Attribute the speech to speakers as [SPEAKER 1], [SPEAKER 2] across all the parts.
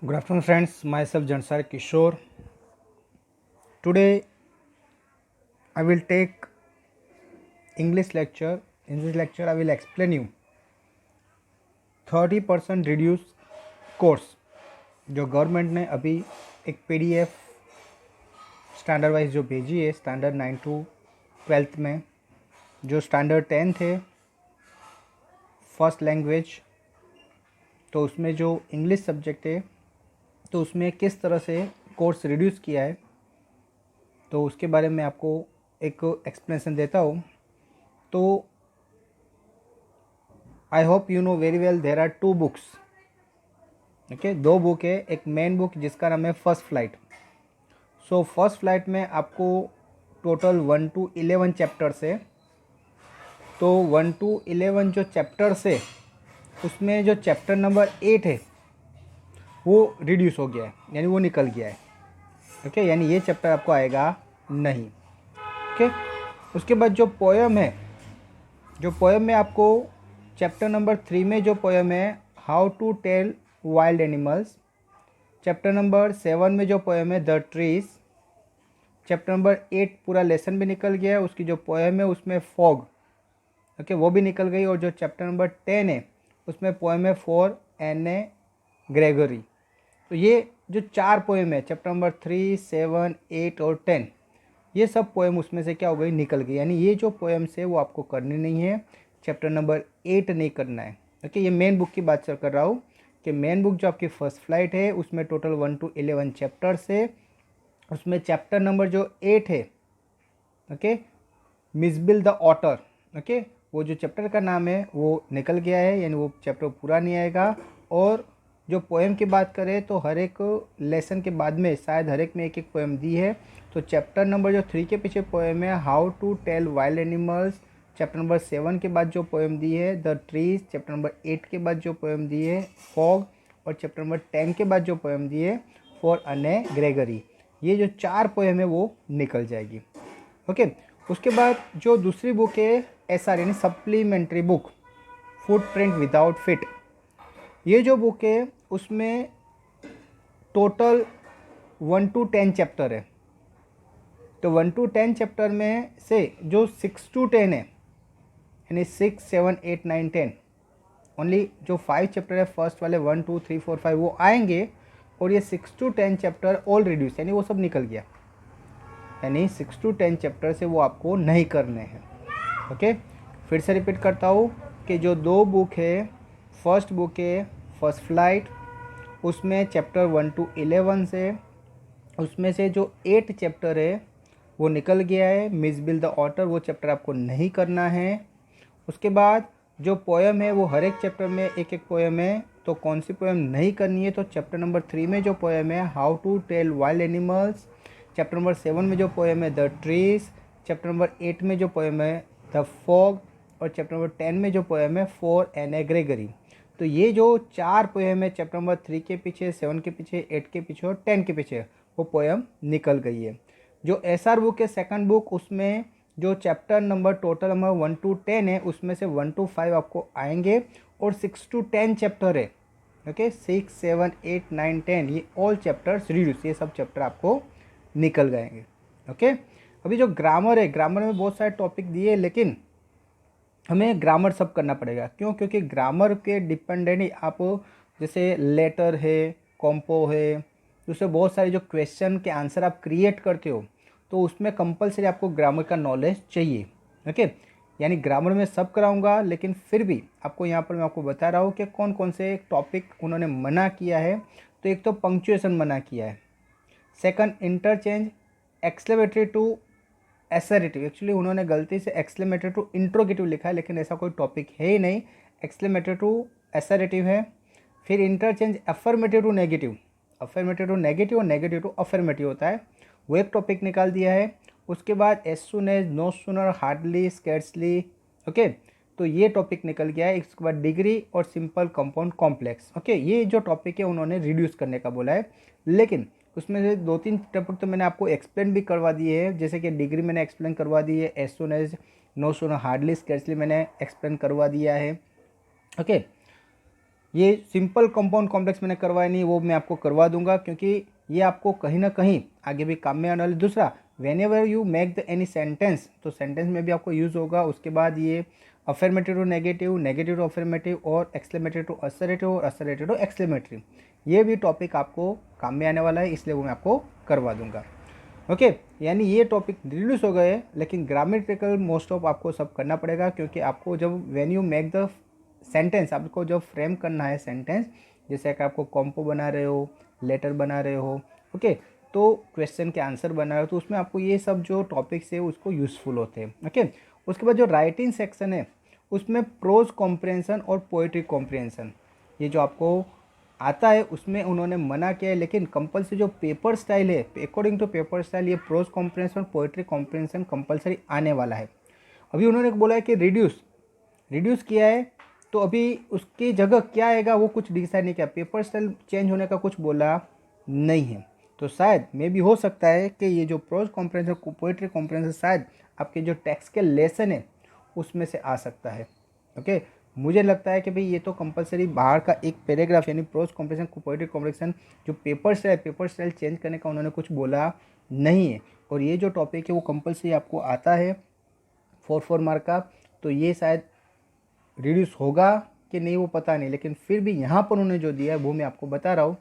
[SPEAKER 1] Good afternoon, friends. Myself Jansar Kishore. Today, I will take English lecture. In this lecture, I will explain you 30% reduce course जो government ने अभी एक PDF standard wise जो भेजी है, standard 9 to 12th में जो standard 10 थे फर्स्ट लैंग्वेज, तो उसमें जो इंग्लिश सब्जेक्ट है तो उसमें किस तरह से कोर्स रिड्यूस किया है, तो उसके बारे में आपको एक एक्सप्लेनेशन देता हूँ। तो I hope you know very well there are 2 books. Okay, 2 book है। एक मेन बुक जिसका नाम है First Flight. So First Flight में आपको टोटल 1 to 11 चैप्टर्स है। तो 1 to 11 जो चैप्टर्स है उसमें जो चैप्टर नंबर 8 है वो रिड्यूस हो गया है, यानी वो निकल गया है। ओके, यानी ये चैप्टर आपको आएगा नहीं। ओके, उसके बाद जो पोएम है, जो पोएम में आपको चैप्टर नंबर 3 में जो पोएम है How to Tell Wild Animals, chapter number 7 में जो पोएम है द ट्रीज, चैप्टर नंबर 8 पूरा लेसन भी निकल गया है। उसकी जो पोएम है उसमें फॉग, ओके, वो भी निकल गई। और जो चैप्टर नंबर 10 है उसमें पोएम है फॉर एन.ए. ग्रेगरी। तो ये जो 4 पोएम है चैप्टर नंबर 3, 7, 8 और 10, ये सब पोएम उसमें से क्या हो गई, निकल गई। यानी ये जो पोएम्स है वो आपको करनी नहीं है, चैप्टर नंबर 8 नहीं करना है। ओके, ये मेन बुक की बात कर रहा हूँ कि मेन बुक जो आपकी फर्स्ट फ्लाइट है उसमें टोटल 1 to 11 चैप्टर्स है। उसमें चैप्टर नंबर जो 8 है, ओके, मिसबिल द ऑटर, ओके, वो जो चैप्टर का नाम है वो निकल गया है, यानी वो चैप्टर पूरा नहीं आएगा। और जो पोएम की बात करें तो हर एक लेसन के बाद में शायद हर एक में एक एक पोएम दी है। तो चैप्टर नंबर जो 3 के पीछे पोएम है How to Tell Wild Animals, chapter number 7 के बाद जो पोएम दी है द ट्रीज, चैप्टर नंबर 8 के बाद जो पोएम दी है फॉग, और चैप्टर नंबर 10 के बाद जो पोएम दी है फॉर एन.ए. ग्रेगरी, ये जो 4 पोएम है वो निकल जाएगी। ओके, उसके बाद जो दूसरी बुक है SR यानी supplementary book, footprint without fit, ये जो बुक है उसमें टोटल 1 to 10 चैप्टर है। तो 1 to 10 चैप्टर में से जो 6 to 10 है, यानी 6, 7, 8, 9, 10, ओनली जो 5 चैप्टर है फर्स्ट वाले 1, 2, 3, 4, 5 वो आएंगे। और ये 6 to 10 चैप्टर ऑल रिड्यूस, यानी वो सब निकल गया, यानी 6 to 10 चैप्टर से वो आपको नहीं करने हैं। ओके, फिर से रिपीट करता हूँ कि जो 2 बुक है, फर्स्ट बुक है फर्स्ट फ्लाइट, उसमें चैप्टर 1 to 11 से उसमें से जो 8 चैप्टर है वो निकल गया है। मिसबिल द ऑटर वो चैप्टर आपको नहीं करना है। उसके बाद जो पोएम है वो हर एक चैप्टर में एक एक पोएम है, तो कौन सी पोएम नहीं करनी है, तो चैप्टर नंबर 3 में जो पोएम है How to Tell Wild Animals, chapter number 7 में जो पोएम है द ट्रीज, चैप्टर नंबर 8 में जो पोएम है द फॉग, और चैप्टर नंबर 10 में जो पोएम है फॉर एन.ए. ग्रेगरी। तो ये जो 4 पोएम है चैप्टर नंबर 3 के पीछे, 7 के पीछे, 8 के पीछे और 10 के पीछे, वो पोएम निकल गई है। जो SR बुक है सेकंड बुक, उसमें जो chapter number total number 1 to 10 है उसमें से 1 to 5 आपको आएंगे। और 6 to 10 चैप्टर है, ओके, 6, 7, 8, 9, 10, ये ऑल चैप्टर्स रिड्यूस, ये सब चैप्टर आपको निकल जाएंगे। ओके, अभी जो ग्रामर है, ग्रामर में बहुत सारे टॉपिक दिए, लेकिन हमें ग्रामर सब करना पड़ेगा। क्यों? क्योंकि ग्रामर के डिपेंडेंट ही आप, जैसे लेटर है, कॉम्पो है, दूसरे बहुत सारे जो क्वेश्चन के आंसर आप क्रिएट करते हो, तो उसमें कंपलसरी आपको ग्रामर का नॉलेज चाहिए। ओके, यानी ग्रामर में सब कराऊंगा, लेकिन फिर भी आपको यहाँ पर मैं आपको बता रहा हूँ कि कौन कौन से टॉपिक उन्होंने मना किया है। तो एक तो पंक्चुएशन मना किया है, second interchange exclamatory to assertive, actually उन्होंने गलती से एक्सक्लेमेटरी टू इंट्रोगेटिव लिखा है, लेकिन ऐसा कोई टॉपिक है ही नहीं, एक्सक्लेमेटरी टू एसरेटिव है। फिर interchange affirmative to negative, affirmative to negative और नेगेटिव टू अफर्मेटिव होता है, वो एक टॉपिक निकाल दिया है। उसके बाद as soon as, no sooner, hardly, scarcely, okay, तो ये टॉपिक निकल गया है। इसके बाद डिग्री और सिंपल कंपाउंड कॉम्प्लेक्स, ओके, ये जो टॉपिक है उन्होंने रिड्यूस करने का बोला है, लेकिन उसमें से 2-3 टॉपिक तो मैंने आपको एक्सप्लेन भी करवा दिए हैं। जैसे कि डिग्री मैंने एक्सप्लेन करवा दी है, as soon as, no sooner, hardly, scarcely मैंने एक्सप्लेन करवा दिया है। ओके, ये सिंपल कंपाउंड कॉम्प्लेक्स मैंने करवाया नहीं, वो मैं आपको करवा दूंगा, क्योंकि ये आपको कहीं ना कहीं आगे भी काम में आने वाला। दूसरा, whenever you make the any sentence, तो सेंटेंस में भी आपको यूज़ होगा। उसके बाद ये affirmative to negative, negative to affirmative, और एक्सक्लेमेटरी टू असर्टिव, और असर्टिव टू एक्सक्लेमेटरी, ये भी टॉपिक आपको काम में आने वाला है, इसलिए वो मैं आपको करवा दूंगा। ओके, यानी ये टॉपिक रिड्यूस हो गए, लेकिन ग्रामेटिकल मोस्ट ऑफ आपको सब करना पड़ेगा, क्योंकि आपको जब when you make the sentence, आपको जब फ्रेम करना है सेंटेंस, जैसे कि आपको कॉम्पो बना रहे हो, लेटर बना रहे हो, ओके, तो क्वेश्चन के आंसर बना रहे हो, तो उसमें आपको ये सब जो टॉपिक्स है उसको यूज़फुल होते हैं। ओके, उसके बाद जो राइटिंग सेक्शन है उसमें प्रोज कॉम्प्रिहेंशन और पोइट्री कॉम्प्रिहेंशन, ये जो आपको आता है उसमें उन्होंने मना किया है, लेकिन कंपलसरी जो पेपर स्टाइल है, अकॉर्डिंग टू पेपर स्टाइल, ये प्रोज कॉम्प्रिहेंशन और पोइट्री कॉम्प्रिहेंशन कंपलसरी आने वाला है। अभी उन्होंने बोला है कि रिड्यूस किया है, तो अभी उसकी जगह क्या आएगा वो कुछ डिसाइड नहीं किया, पेपर स्टाइल चेंज होने का कुछ बोला नहीं है। तो शायद मे भी हो सकता है कि ये जो प्रोज कॉम्प्रिहेंशन पोइट्री कॉम्प्रिहेंशन शायद आपके जो टेक्स्ट के लेसन है उसमें से आ सकता है। ओके, मुझे लगता है कि भाई ये तो कंपलसरी बाहर का एक पैराग्राफ, यानी प्रोज कॉम्प्रिहेंशन पोइट्री कॉम्प्रिहेंशन जो पेपर स्टाइल चेंज करने का उन्होंने कुछ बोला नहीं है, और ये जो टॉपिक है वो कंपलसरी आपको आता है 4 मार्क का, तो ये शायद रिड्यूस होगा कि नहीं वो पता नहीं, लेकिन फिर भी यहाँ पर उन्होंने जो दिया है वो मैं आपको बता रहा हूँ।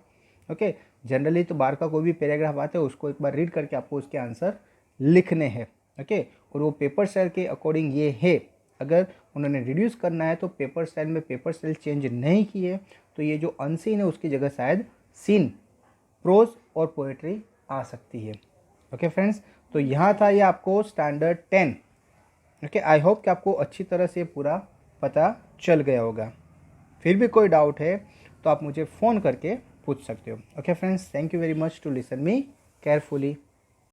[SPEAKER 1] ओके, जनरली तो बाहर का कोई भी पैराग्राफ आता है उसको एक बार रीड करके आपको उसके आंसर लिखने हैं। ओके, और वो पेपर स्टाइल के अकॉर्डिंग ये है। अगर उन्होंने रिड्यूस करना है तो पेपर स्टाइल में पेपर स्टाइल चेंज नहीं किए, तो ये जो अनसीन है उसकी जगह शायद सीन, प्रोज और पोएट्री आ सकती है। ओके फ्रेंड्स, तो यहाँ था ये आपको स्टैंडर्ड 10। ओके, आई होप कि आपको अच्छी तरह से पूरा पता चल गया होगा। फिर भी कोई डाउट है तो आप मुझे फ़ोन करके पूछ सकते हो। Okay friends, thank you very much to listen me carefully.